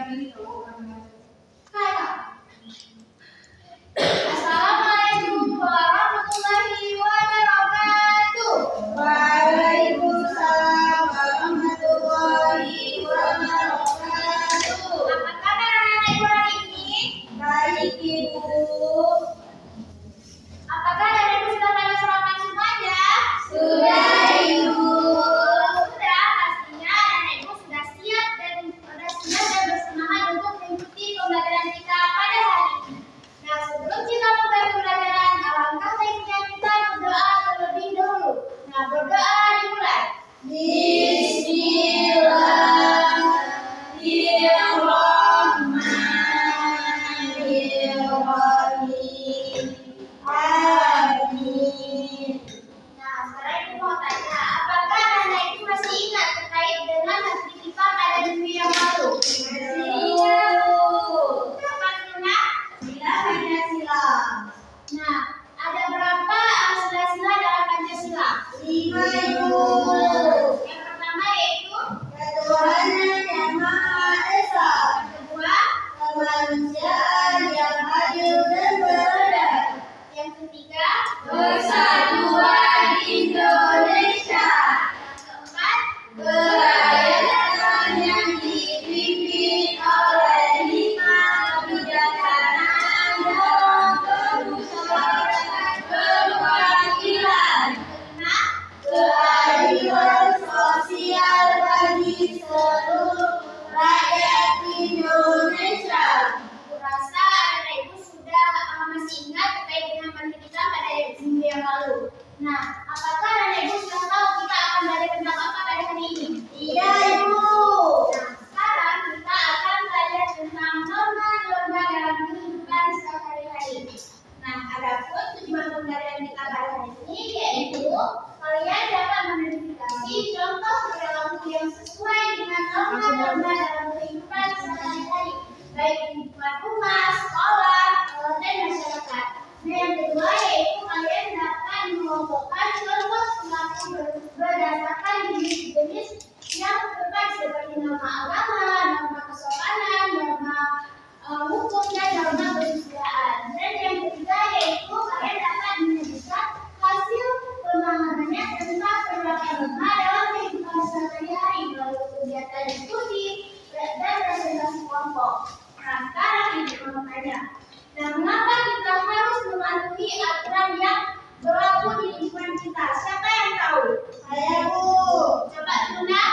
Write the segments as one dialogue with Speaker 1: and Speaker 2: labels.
Speaker 1: Assalamualaikum warahmatullahi wabarakatuh.
Speaker 2: Waalaikumsalam warahmatullahi wabarakatuh.
Speaker 1: Apa kabar anak-anak ibu hari ini?
Speaker 2: Baik Ibu.
Speaker 1: Apakah anak ibu sudah pada sarapan semuanya?
Speaker 2: Sudah Ibu.
Speaker 1: Sudah, pastinya anak ibu sudah siap dan bersemangat untuk mengikuti pembelajaran kita pada hari ini. Nah, sebelum kita mulai pembelajaran, alangkah baiknya kita berdoa terlebih dahulu. Nah, berdoa dimulai.
Speaker 2: Bismillahirrahmanirrahim. Amin.
Speaker 1: Nah, sekarang ibu mau tanya, apakah anak ibu masih ingat terkait dengan negeri kita pada minggu yang lalu? Apa Luna?
Speaker 2: Sila Pancasila.
Speaker 1: Nah, ada berapa sila-sila dalam Pancasila?
Speaker 2: 5 Ibu.
Speaker 1: Yang pertama yaitu
Speaker 2: Ketuhanan yang Maha Esa.
Speaker 1: yang kedua,
Speaker 2: Kemanusiaan yang adil dan beradab.
Speaker 1: yang ketiga,
Speaker 2: Persatuan Indonesia.
Speaker 1: yang keempat,
Speaker 2: Kerakyatan yang dipimpin oleh 5 kebijaksanaan dalam permusyawaratan perwakilan.
Speaker 1: yang kelima,
Speaker 2: Keadilan sosial bagi seluruh rakyat Indonesia.
Speaker 1: aku rasa anak ibu sudah masih ingat terkait dengan materi kita pada minggu yang lalu. Nah, apakah anak ibu sudah tahu kita akan belajar tentang apa pada hari ini?
Speaker 2: Tidak Ibu.
Speaker 1: Nah, sekarang kita akan belajar tentang norma-norma dalam kehidupan sehari-hari. Nah, adapun tujuan pembelajaran kita pada hari ini yaitu kalian dapat mengidentifikasi contoh perilaku yang sesuai dengan norma-norma dalam kehidupan sehari-hari, baik di lingkungan rumah, sekolah, dan masyarakat. Nah, yang kedua yaitu kalian dapat mengelompokkan contoh perilaku berdasarkan jenis-jenis yang terkait seperti norma agama, norma kesopanan, norma hukum, dan norma kesusilaan. Dan yang ketiga yaitu kalian dapat menyebutkan hasil pemahamannya tentang beberapa norma dalam kehidupan sehari-hari melalui kegiatan diskusi dan presentasi kelompok. Nah, sekarang ibu mau tanya, nah mengapa kita harus mematuhi aturan yang berlaku di lingkungan kita? Siapa yang tahu?
Speaker 2: Saya Bu.
Speaker 1: Coba Luna.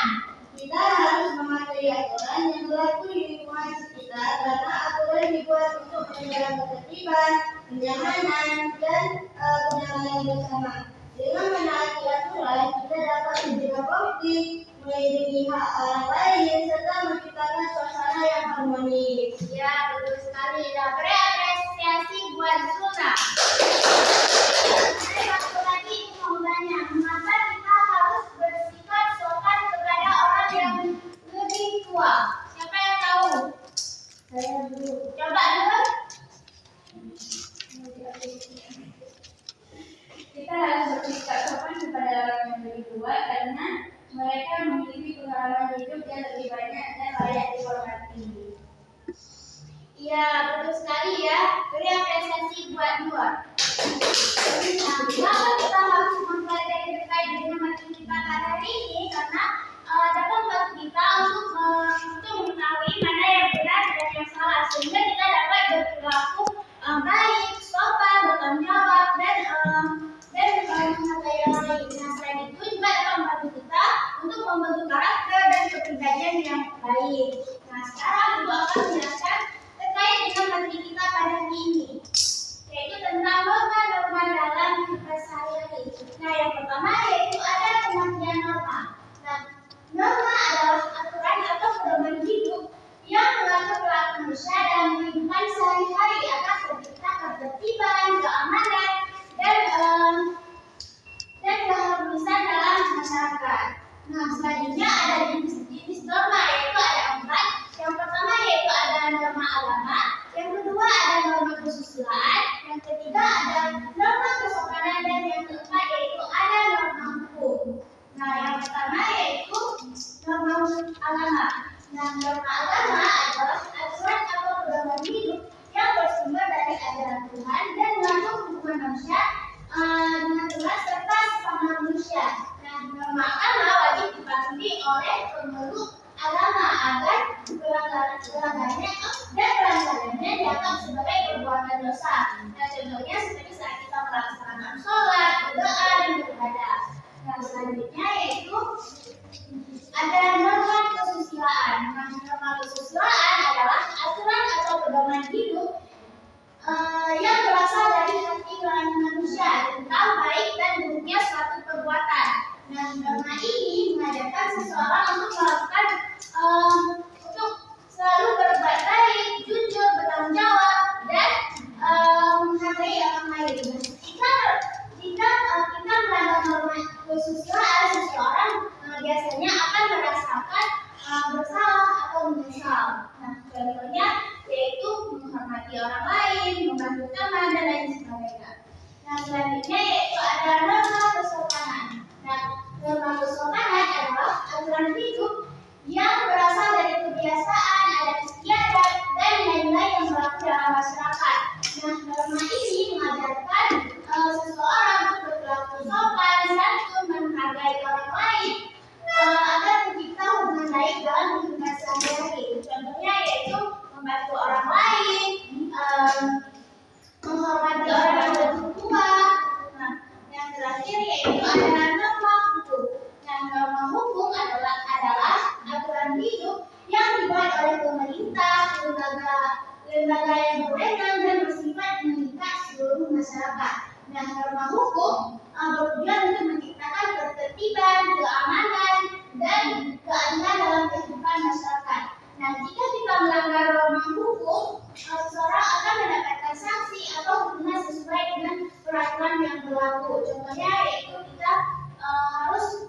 Speaker 2: Kita harus mematuhi aturan yang berlaku di lingkungan sekitar karena aturan dibuat untuk menjaga ketertiban, kenyamanan, dan kenyamanan bersama. Dengan menaati aturan, kita dapat mencegah konflik, melindungi hak orang lain, serta menciptakan suasana yang harmonis.
Speaker 1: Ya, betul sekali. Nah, berapresiasi buat Luna. Satu lagi mau tanya, mengapa kita harus bersikap sopan kepada orang yang lebih tua? Siapa yang tahu?
Speaker 2: Saya dulu.
Speaker 1: Coba dulu.
Speaker 2: Kita harus bersikap sopan kepada orang yang lebih tua karena mereka memiliki pengalaman hidup yang lebih banyak dan layak dihormati.
Speaker 1: Iya, betul sekali ya. Beri apresiasi buat dua. Nah, mengapa kita harus mempelajari terkait dengan materi kita pada hari ini? Karena dapat membantu kita untuk mengetahui mana yang benar dan yang salah, sehingga kita dapat berperilaku baik, sopan, bertanggung jawab, dan menghargai yang lain. Nah, selain itu juga dapat membantu kita untuk membentuk karakter dan kepribadian yang baik. Nah, sekarang ibu akan menjelaskan terkait dengan materi kita pada hari ini, yaitu tentang norma-norma dalam kehidupan sehari-hari. Nah, yang pertama yaitu ada pengertian norma. Nah, norma adalah aturan atau pedoman hidup yang mengatur perilaku manusia dalam kehidupan sehari-hari agar tercipta ketertiban, keamanan, dan keharmonisan dalam masyarakat. Nah, selanjutnya ada jenis-jenis norma, yaitu ada 4. Yang pertama yaitu ada norma agama, yang kedua ada norma kesusilaan. pelanggarannya dan pelanggarannya dianggap sebagai perbuatan dosa. Nah, contohnya seperti saat kita melaksanakan sholat, berdoa, dan beribadah. Nah, selanjutnya yaitu ada norma kesusilaan. Nah, norma kesusilaan adalah aturan atau pedoman hidup yang berasal dari hati nurani manusia tentang baik dan buruknya suatu perbuatan. Nah, norma ini mengajarkan seseorang untuk melakukan untuk selalu berbuat baik, jujur, bertanggung jawab, dan menghargai orang lain. Jika kita melanggar norma kesusilaan, seseorang biasanya akan merasakan bersalah atau menyesal. Nah, contohnya yaitu menghormati orang lain, membantu teman, dan lain sebagainya. Nah, selanjutnya yaitu ada norma kesopanan. Nah, norma kesopanan adalah aturan hidup yang berasal dari kebiasaan, adat istiadat, dan nilai-nilai yang berlaku dalam masyarakat. Nah, norma ini mengajarkan seseorang untuk berlaku sopan, santun, menghargai orang lain, agar tercipta hubungan baik dalam kehidupan sehari-hari. Contohnya yaitu membantu orang lain, menghormati orang yang lebih tua. Nah, yang terakhir yaitu ada norma hukum. Nah, norma hukum adalah aturan hidup yang dibuat oleh pemerintah, lembaga yang berwenang, dan bersifat mengikat seluruh masyarakat. Nah, norma hukum bertujuan untuk menciptakan ketertiban, keamanan, dan keadilan dalam kehidupan masyarakat. Nah, jika kita melanggar norma hukum, seseorang akan mendapatkan sanksi atau hukuman sesuai dengan peraturan yang berlaku. Contohnya yaitu kita harus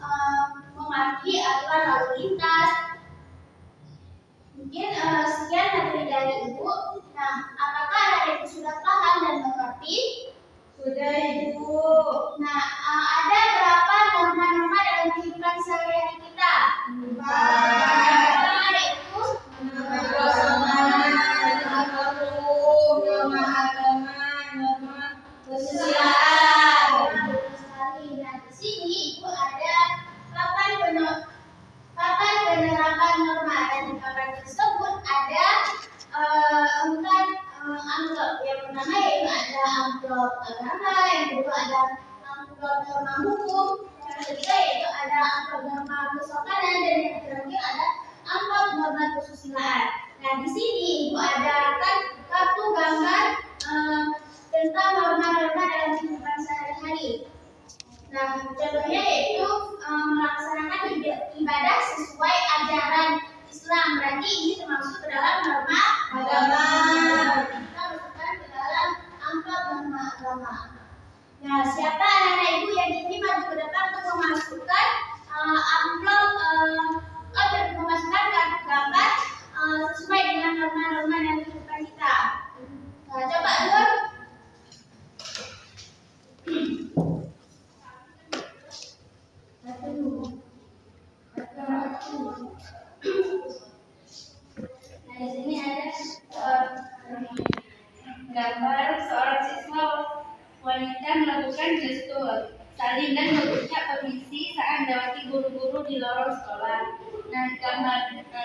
Speaker 1: mematuhi aturan lalu lintas. Mungkin sekian materi dari Ibu. Nah, apakah adik sudah paham dan mengerti?
Speaker 2: Sudah, Ibu.
Speaker 1: Nah, ada berapa norma-norma dalam kehidupan sehari-hari kita?
Speaker 2: 4.
Speaker 1: Yaitu
Speaker 2: Norma kesopanan, norma hukum, norma agama, norma kesusilaan.
Speaker 1: betul sekali. Nah, di sini Ibu ada papan penerapan norma, dan di papan tersebut ada 4 amplop. Yang pertama yaitu ada amplop agama, yang kedua ada amplop norma hukum, yang ketiga yaitu ada amplop norma kesopanan, dan yang terakhir ada amplop norma kesusilaan. Nah, di sini Ibu ada kartu gambar tentang norma-norma dalam kehidupan sehari-hari. Nah, contohnya yaitu melaksanakan ibadah sesuai ajaran Islam. Berarti ini termasuk ke dalam norma
Speaker 2: Agama.
Speaker 1: Kita masukkan ke dalam amplop norma agama. Nah, siapa anak-anak Ibu yang ingin maju ke depan untuk memasukkan amplop memasukkan kartu gambar sesuai dengan norma-norma dalam kehidupan kita? Nah, coba Dur. Nah, di sini ada
Speaker 3: gambar seorang siswa wanita melakukan gestur saling dan mengucap permisi saat melewati guru-guru di lorong sekolah. Nah, gambar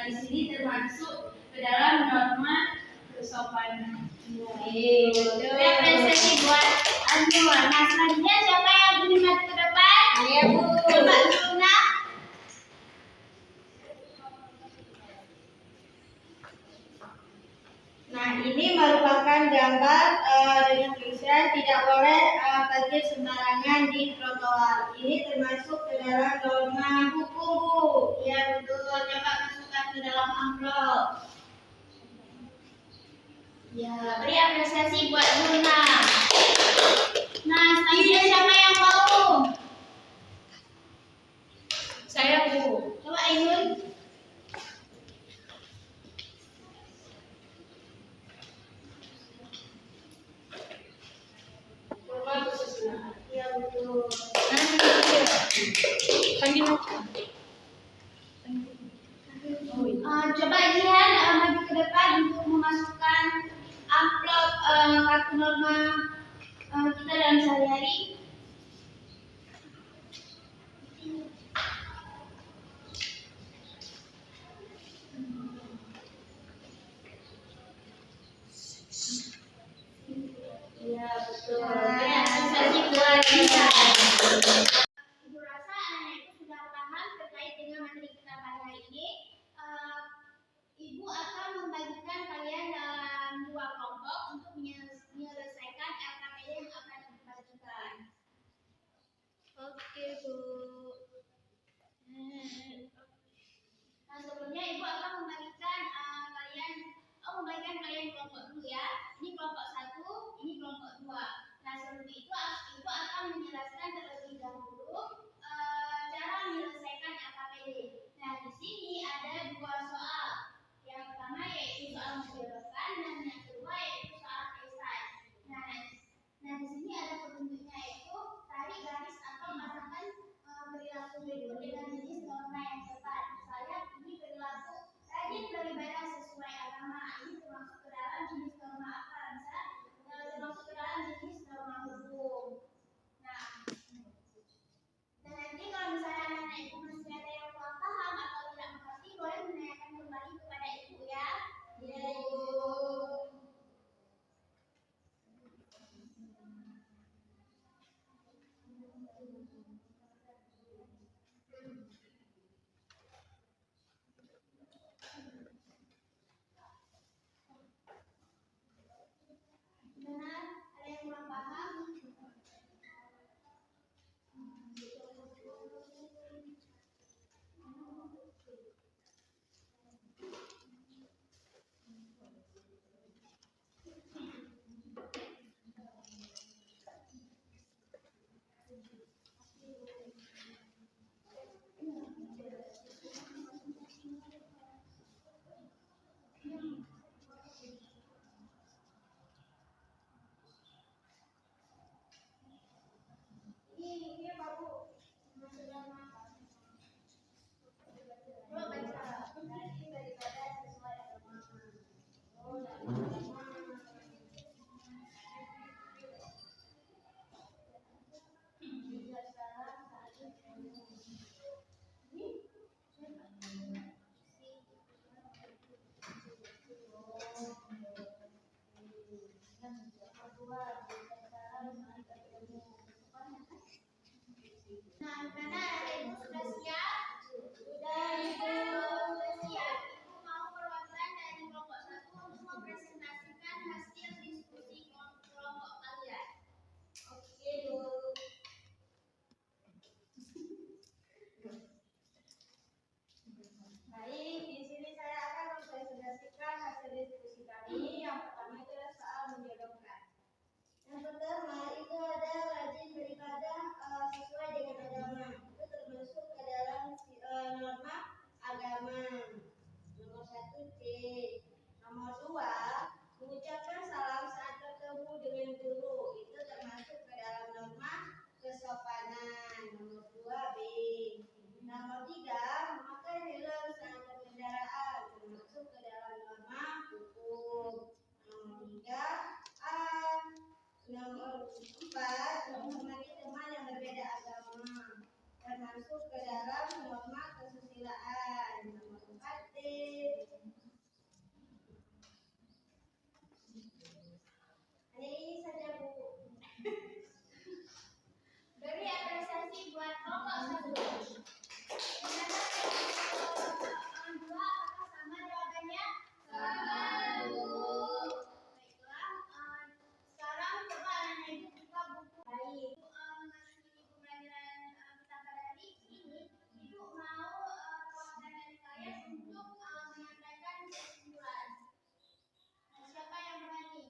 Speaker 3: di sini termasuk ke dalam norma kesopanan.
Speaker 1: referensi buat Anwar. Nah, selanjutnya siapa yang ingin maju ke depan?
Speaker 2: Saya, Bu.
Speaker 1: Coba Luna.
Speaker 2: Nah, ini merupakan gambar dengan tulisan tidak boleh parkir sembarangan di trotoar. Ini termasuk ke dalam norma hukum, Bu.
Speaker 1: Ya, betul. Coba masukkan ke dalam amplop. Ya, beri apresiasi buat Luna. Nah, selanjutnya siapa yang mau?
Speaker 3: Saya, Bu.
Speaker 1: Coba Ainun.
Speaker 3: Norma kesusilaan.
Speaker 1: Ya, betul. Coba Jihan maju ke depan untuk memasukkan amplop kartu norma kita dalam sehari-hari. Ibu rasa anak-anak itu sudah paham terkait dengan materi kita pada hari ini. Ibu akan membagikan kalian dalam 2 kelompok untuk menyelesaikan LKPD yang akan dibagikan.
Speaker 3: Oke, Bu.
Speaker 1: Nah, sebelumnya Ibu akan membagikan kalian kelompok dulu ya. Ini kelompok 1, ini kelompok 2. Nah, sebelum itu Ibu akan menjelaskan terlebih dahulu cara menyelesaikan LKPD. Nah, di sini ada 2 soal. Yang pertama yaitu soal menjodohkan dan yang kedua yaitu soal esai. Nah, di sini ada petunjuknya yaitu tarik garis atau pasangkan perilaku berikut dengan jenis norma yang tepat. Misalnya ini perilaku rajin beribadah sesuai agama. Ini termasuk ke dalam jenis norma apa? Termasuk ke dalam jenis norma hukum. Nah, dan nanti kalau misalnya anak ibu masih ada yang kurang paham atau tidak mengerti, boleh menanyakan kembali kepada ibu ya.
Speaker 2: Iya, Ibu.
Speaker 1: Benar, ada yang kurang paham? Ini apa Bu? Maksudnya apa? Coba baca. Rajin beribadah sesuai agama. Tidak salah saat Nah, karena ibu sudah siap?
Speaker 2: Sudah, Ibu.
Speaker 1: Sudah siap? Ibu mau perwakilan dari kelompok 1 untuk mempresentasikan hasil diskusi kelompok kalian.
Speaker 2: Oke, Bu. Baik, di sini saya akan mempresentasikan hasil diskusi kami. Yang pertama itu adalah soal menjodohkan. Yang pertama itu ada rajin beribadah sesuai dengan agama. Itu termasuk ke dalam norma agama. Nomor 1 C. Nomor 2, mengucapkan salam saat bertemu dengan guru. Itu termasuk ke dalam norma kesopanan. Nomor 2 B. Nomor 3, memakai helm saat berkendaraan. Termasuk ke dalam norma hukum. Nomor 3 A. Nomor 4, menghormati teman yang berbeda agama. Termasuk ke dalam norma kesusilaan. Nomor 4 D. Hanya ini saja, Bu.
Speaker 1: Beri apresiasi buat kelompok 1. Gimana kelompok 2? Apakah sama jawabannya? Sama, Bu. Baiklah, sekarang coba anak-anak ibu buka buku. Baik. Mengasih ibu pelajaran kita pada hari ini, ibu mau perwakilan dari kalian untuk menyampaikan kesimpulan. Nah, siapa yang berani?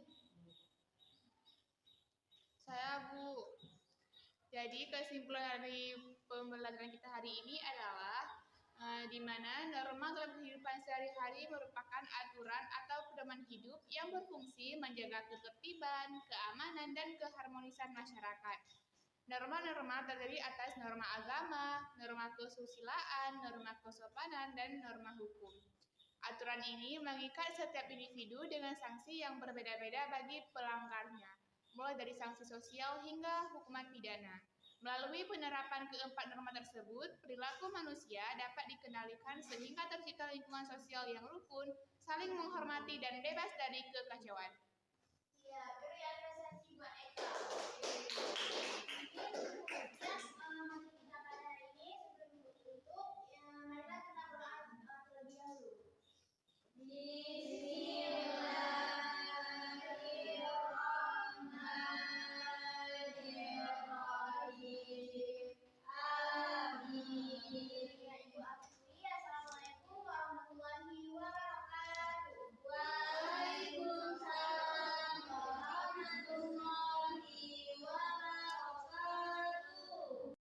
Speaker 4: Saya, Bu. Jadi kesimpulan dari pembelajaran kita hari ini adalah di mana norma dalam kehidupan sehari-hari merupakan aturan atau pedoman hidup yang berfungsi menjaga ketertiban, keamanan, dan keharmonisan masyarakat. Norma-norma terdiri atas norma agama, norma kesusilaan, norma kesopanan, dan norma hukum. Aturan ini mengikat setiap individu dengan sanksi yang berbeda-beda bagi pelanggarnya, mulai dari sanksi sosial hingga hukuman pidana. Melalui penerapan keempat norma tersebut, perilaku manusia dapat dikendalikan sehingga tercipta lingkungan sosial yang rukun, saling menghormati, dan bebas dari kekacauan.
Speaker 1: Ya, beri apresiasi buat Eka.